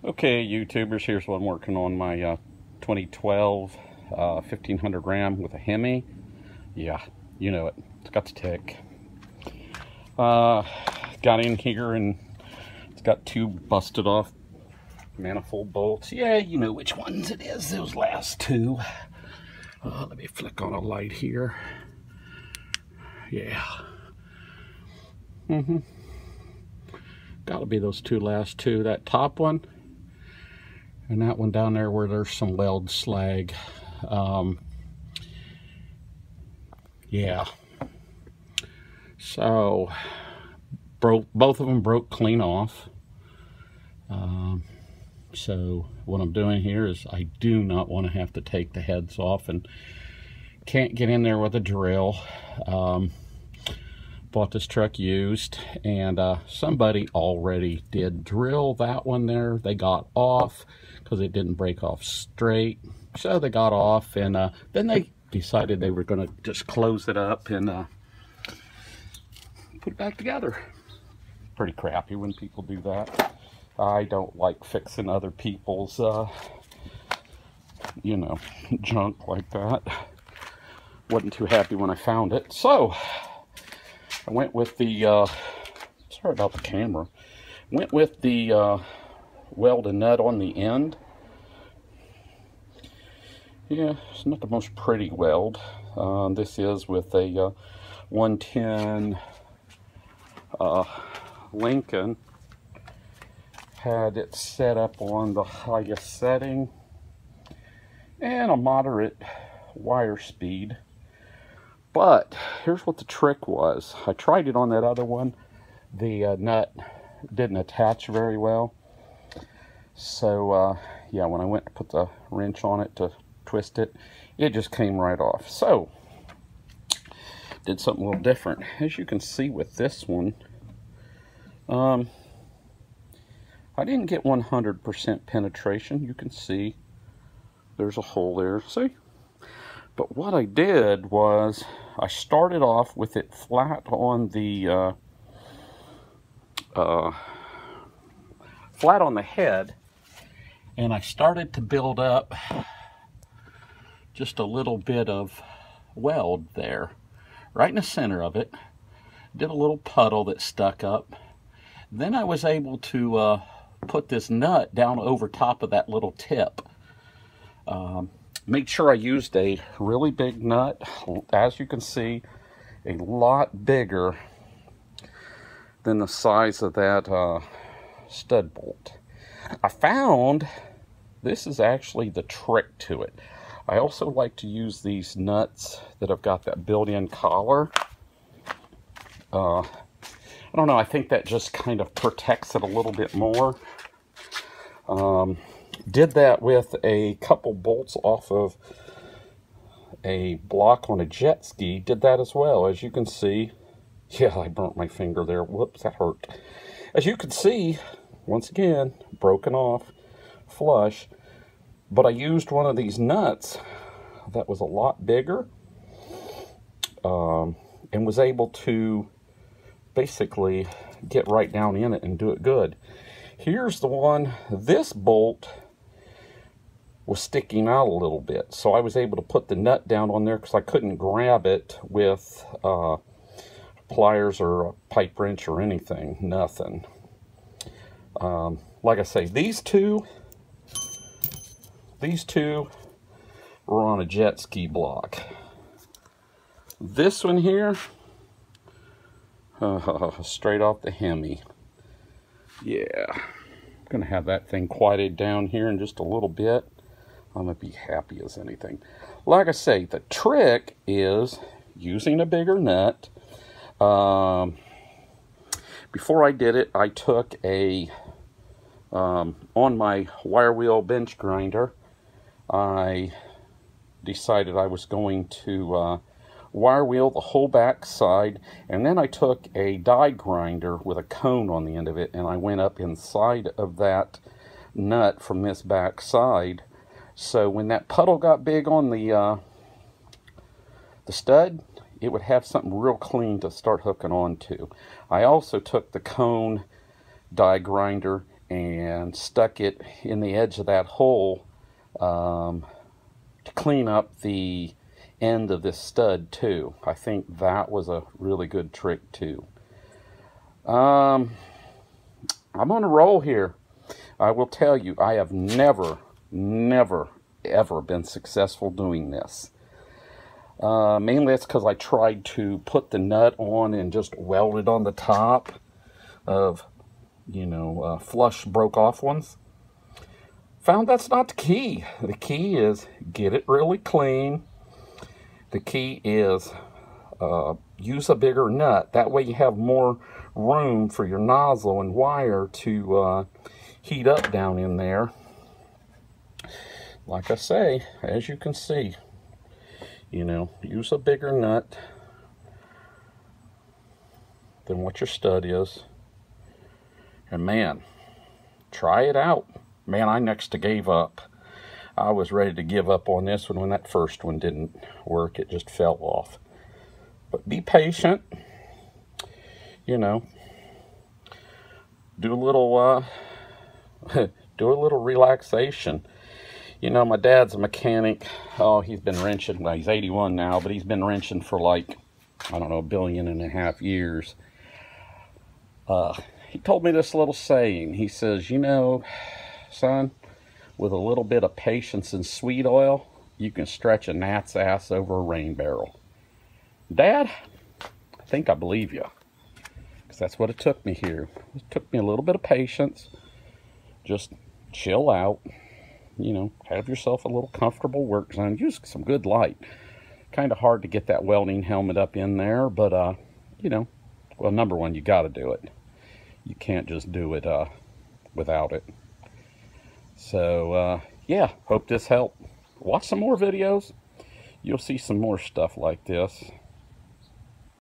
Okay, YouTubers, here's what I'm working on, my 2012 1500 gram with a Hemi. Yeah, you know it. It's got the tick. Got in here and it's got two busted off manifold bolts. Yeah, you know which ones it is, those last two. Let me flick on a light here. Yeah. Gotta be those last two. That top one and that one down there where there's some weld slag. Yeah. So both of them broke clean off. So what I'm doing here is I do not want to have to take the heads off, and can't get in there with a drill. Bought this truck used, and somebody already did drill that one there. They got off because it didn't break off straight, so they got off, and then they decided they were going to just close it up and put it back together. Pretty crappy when people do that. I don't like fixing other people's you know, junk like that. Wasn't too happy when I found it, so I went with the sorry about the camera. Went with the welding nut on the end. Yeah, it's not the most pretty weld. This is with a 110 Lincoln. Had it set up on the highest setting and a moderate wire speed. But here's what the trick was. I tried it on that other one. The nut didn't attach very well. So yeah, when I went to put the wrench on it to twist it, it just came right off. So did something a little different. As you can see with this one, I didn't get 100% penetration. You can see there's a hole there. See? But what I did was I started off with it flat on the head, and I started to build up just a little bit of weld there, right in the center of it. Did a little puddle that stuck up. Then I was able to put this nut down over top of that little tip. Make sure I used a really big nut. As you can see, a lot bigger than the size of that stud bolt. I found this is actually the trick to it. I also like to use these nuts that have got that built-in collar. I don't know, I think that just kind of protects it a little bit more. Did that with a couple bolts off of a block on a jet ski. Did that as well. As you can see, yeah, I burnt my finger there. Whoops, that hurt. As you can see, once again, broken off, flush. But I used one of these nuts that was a lot bigger, and was able to basically get right down in it and do it good. Here's the one. This bolt was sticking out a little bit, so I was able to put the nut down on there because I couldn't grab it with pliers or a pipe wrench or anything. Nothing. Like I say, these two were on a jet ski block. This one here, straight off the Hemi. Yeah, I'm gonna have that thing quieted down here in just a little bit. I'm gonna be happy as anything. Like I say, the trick is using a bigger nut. Before I did it, I took a on my wire wheel bench grinder, I decided I was going to wire wheel the whole back side, and then I took a die grinder with a cone on the end of it, and I went up inside of that nut from this back side. So when that puddle got big on the stud, it would have something real clean to start hooking on to. I also took the cone die grinder and stuck it in the edge of that hole to clean up the end of this stud too. I think that was a really good trick too. I'm on a roll here. I will tell you, I have never ever been successful doing this. Mainly that's because I tried to put the nut on and just weld it on the top of, you know, flush broke off ones. Found that's not the key. The key is get it really clean. The key is use a bigger nut. That way you have more room for your nozzle and wire to heat up down in there. Like I say, as you can see, you know, use a bigger nut than what your stud is. And man, try it out. Man, I next to gave up. I was ready to give up on this one when that first one didn't work. It just fell off. But be patient. You know, do a little do a little relaxation. You know, my dad's a mechanic. Oh, he's been wrenching. Well, he's 81 now, but he's been wrenching for like, I don't know, 1.5 billion years. He told me this little saying. He says, you know, son, with a little bit of patience and sweet oil, you can stretch a gnat's ass over a rain barrel. Dad, I think I believe you. Because that's what it took me here. It took me a little bit of patience. Just chill out. You know, have yourself a little comfortable work zone. Use some good light. Kind of hard to get that welding helmet up in there, but, you know, well, number one, you got to do it. You can't just do it without it. So, yeah, hope this helped. Watch some more videos. You'll see some more stuff like this.